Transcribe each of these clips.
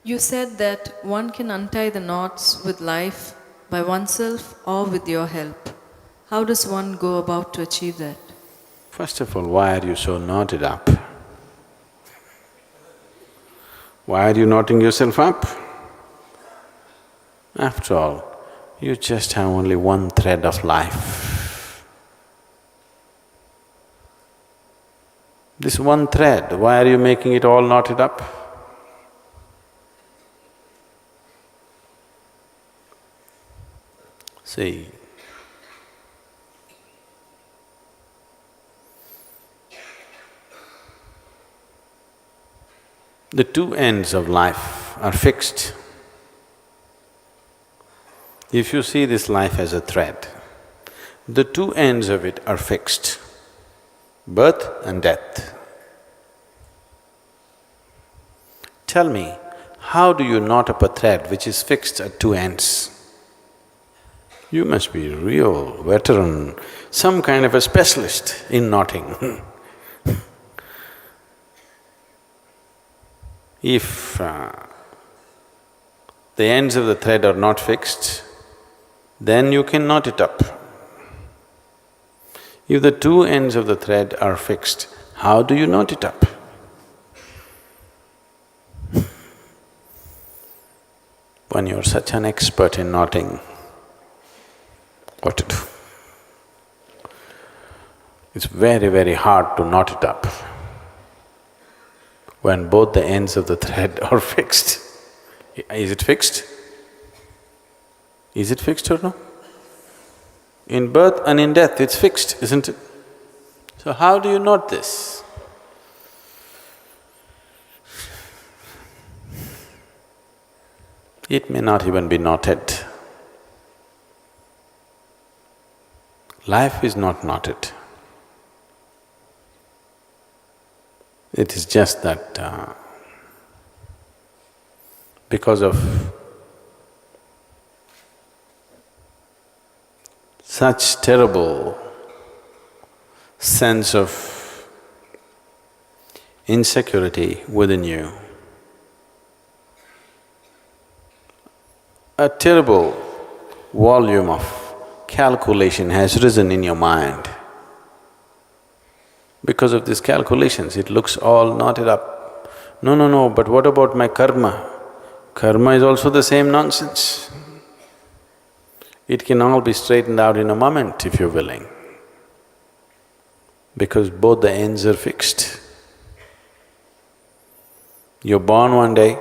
You said that one can untie the knots with life by oneself or with your help. How does one go about to achieve that? First of all, why are you so knotted up? Why are you knotting yourself up? After all, you just have only one thread of life. This one thread, why are you making it all knotted up? See, the two ends of life are fixed. If you see this life as a thread, the two ends of it are fixed, birth and death. Tell me, how do you knot up a thread which is fixed at two ends? You must be a real veteran, some kind of a specialist in knotting. If the ends of the thread are not fixed, then you can knot it up. If the two ends of the thread are fixed, how do you knot it up? When you're such an expert in knotting, what to do? It's very, very hard to knot it up when both the ends of the thread are fixed. Is it fixed? Is it fixed or no? In birth and in death, it's fixed, isn't it? So how do you knot this? It may not even be knotted. Life is not knotted. It is just that because of such terrible sense of insecurity within you, a terrible volume of calculation has risen in your mind. Because of these calculations, it looks all knotted up. No, but what about my karma? Karma is also the same nonsense. It can all be straightened out in a moment if you're willing, because both the ends are fixed. You're born one day,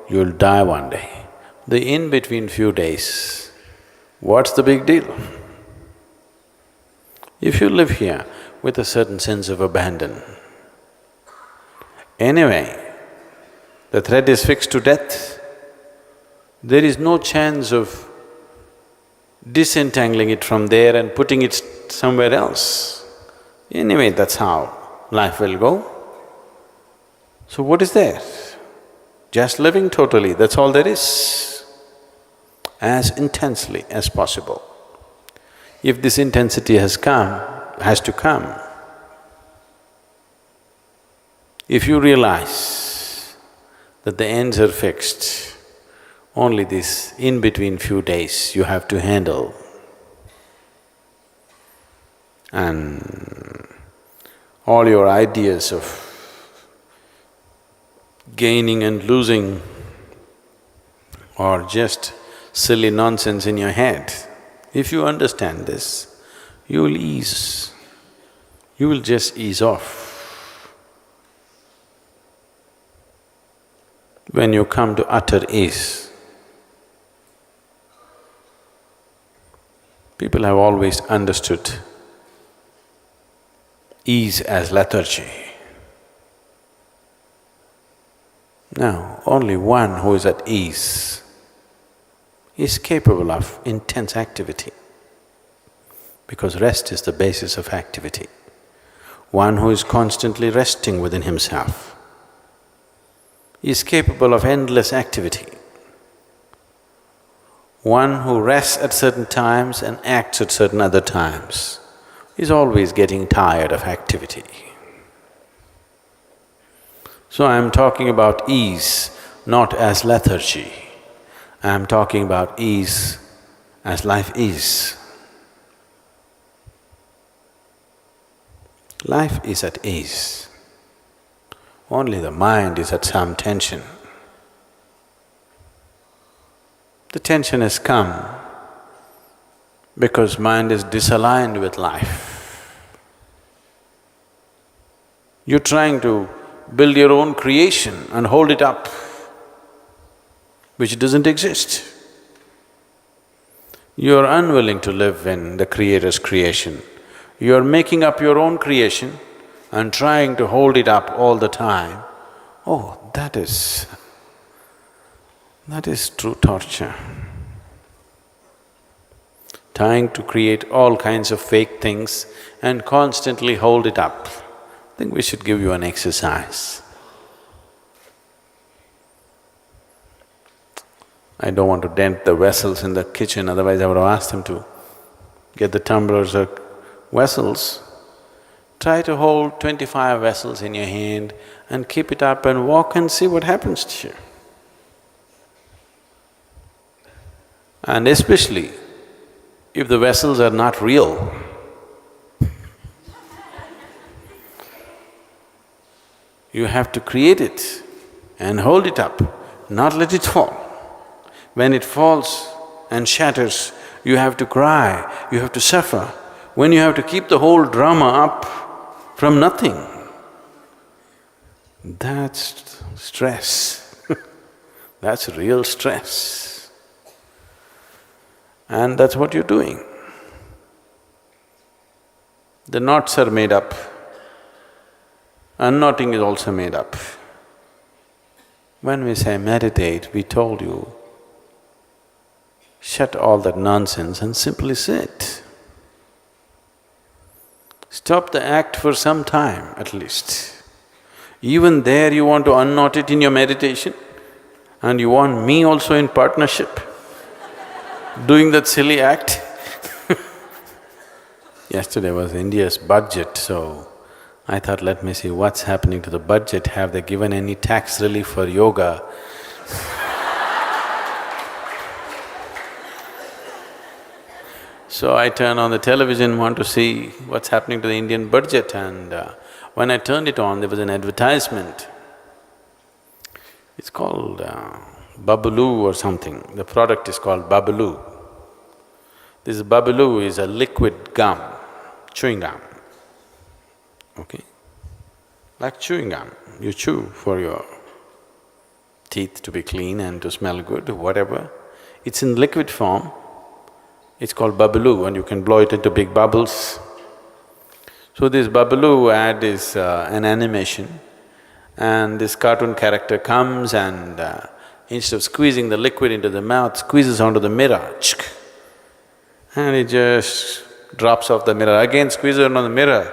you'll die one day. The in-between few days, what's the big deal? If you live here with a certain sense of abandon, anyway, the thread is fixed to death, there is no chance of disentangling it from there and putting it somewhere else. Anyway, that's how life will go. So what is there? Just living totally, that's all there is, as intensely as possible. If this intensity has to come, if you realize that the ends are fixed, only this in-between few days you have to handle, and all your ideas of gaining and losing are just silly nonsense in your head. If you understand this, you will ease, you will just ease off. When you come to utter ease, people have always understood ease as lethargy. Now, only one who is at ease is capable of intense activity, because rest is the basis of activity. One who is constantly resting within himself is capable of endless activity. One who rests at certain times and acts at certain other times is always getting tired of activity. So I'm talking about ease, not as lethargy. I'm talking about ease as life is. Life is at ease. Only the mind is at some tension. The tension has come because mind is disaligned with life. You're trying to build your own creation and hold it up, which doesn't exist. You're unwilling to live in the Creator's creation. You're making up your own creation and trying to hold it up all the time. Oh, that is true torture. Trying to create all kinds of fake things and constantly hold it up. I think we should give you an exercise. I don't want to dent the vessels in the kitchen, otherwise I would have asked them to get the tumblers or vessels. Try to hold 25 vessels in your hand and keep it up and walk and see what happens to you. And especially if the vessels are not real, you have to create it and hold it up, not let it fall. When it falls and shatters, you have to cry, you have to suffer. When you have to keep the whole drama up from nothing, that's stress. That's real stress. And that's what you're doing. The knots are made up, unknotting is also made up. When we say meditate, we told you, shut all that nonsense and simply sit. Stop the act for some time at least. Even there you want to unknot it in your meditation and you want me also in partnership doing that silly act. Yesterday was India's budget, so I thought, let me see what's happening to the budget. Have they given any tax relief for yoga? So I turn on the television, want to see what's happening to the Indian budget, and when I turned it on, there was an advertisement. It's called Babaloo or something. The product is called Babaloo. This Babaloo is a liquid gum, chewing gum, okay? Like chewing gum, you chew for your teeth to be clean and to smell good, whatever. It's in liquid form. It's called Babaloo and you can blow it into big bubbles. So this Babaloo ad is an animation and this cartoon character comes and instead of squeezing the liquid into the mouth, squeezes onto the mirror, and it just drops off the mirror, again squeezes on the mirror.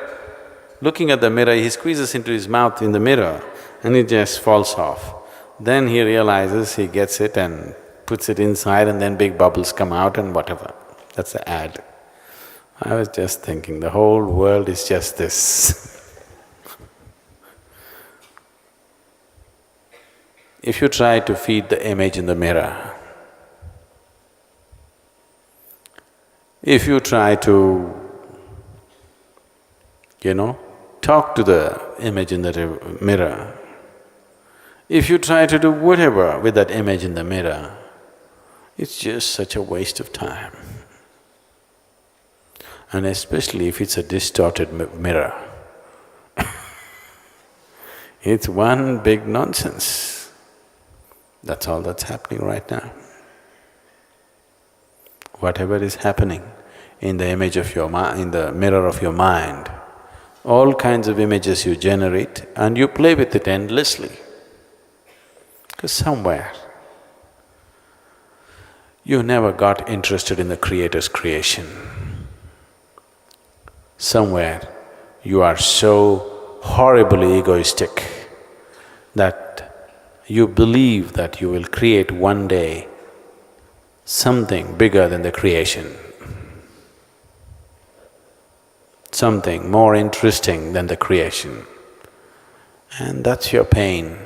Looking at the mirror, he squeezes into his mouth in the mirror and it just falls off. Then he realizes, he gets it and puts it inside and then big bubbles come out and whatever. That's the ad. I was just thinking, the whole world is just this. If you try to feed the image in the mirror, if you try to, talk to the image in the mirror, if you try to do whatever with that image in the mirror, it's just such a waste of time. And especially if it's a distorted mirror. It's one big nonsense. That's all that's happening right now. Whatever is happening in the image of your in the mirror of your mind, all kinds of images you generate and you play with it endlessly. Because somewhere you never got interested in the Creator's creation. Somewhere you are so horribly egoistic that you believe that you will create one day something bigger than the creation, something more interesting than the creation. And that's your pain,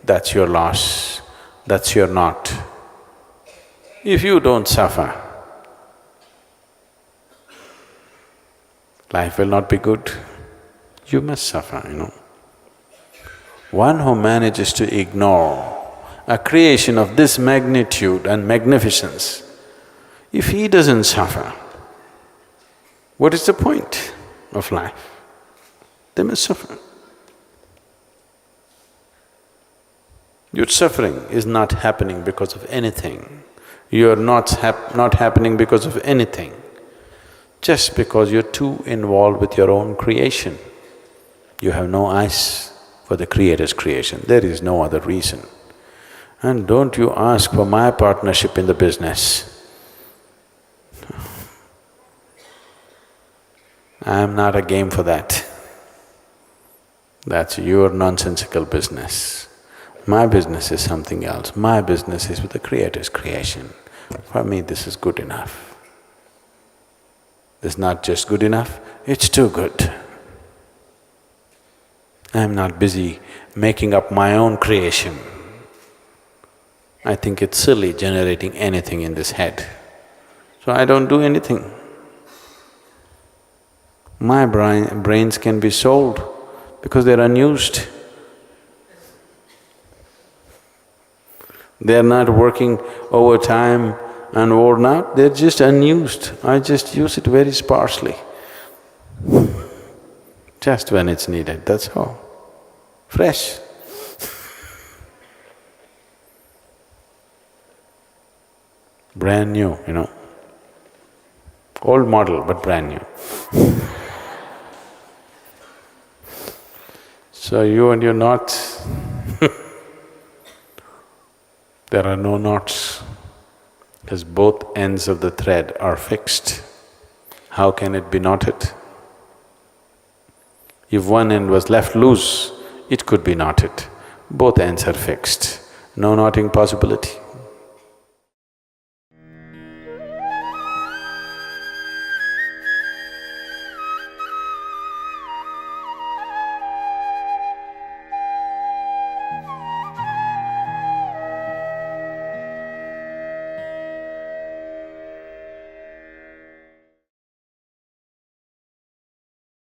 that's your loss, That's your knot. If you don't suffer, life will not be good. You must suffer. One who manages to ignore a creation of this magnitude and magnificence, if he doesn't suffer, what is the point of life? They must suffer. Your suffering is not happening because of anything. You're not happening because of anything, just because you're too involved with your own creation. You have no eyes for the Creator's creation, there is no other reason. And don't you ask for my partnership in the business. I'm not a game for that. That's your nonsensical business. My business is something else. My business is with the Creator's creation. For me, this is good enough. This is not just good enough, it's too good. I'm not busy making up my own creation. I think it's silly generating anything in this head. So I don't do anything. My brains can be sold because they're unused. They're not working overtime and worn out, they're just unused. I just use it very sparsely, just when it's needed, that's all. Fresh. Brand new. Old model but brand new. So you and your knots, there are no knots, because both ends of the thread are fixed. How can it be knotted? If one end was left loose, it could be knotted. Both ends are fixed, no knotting possibility.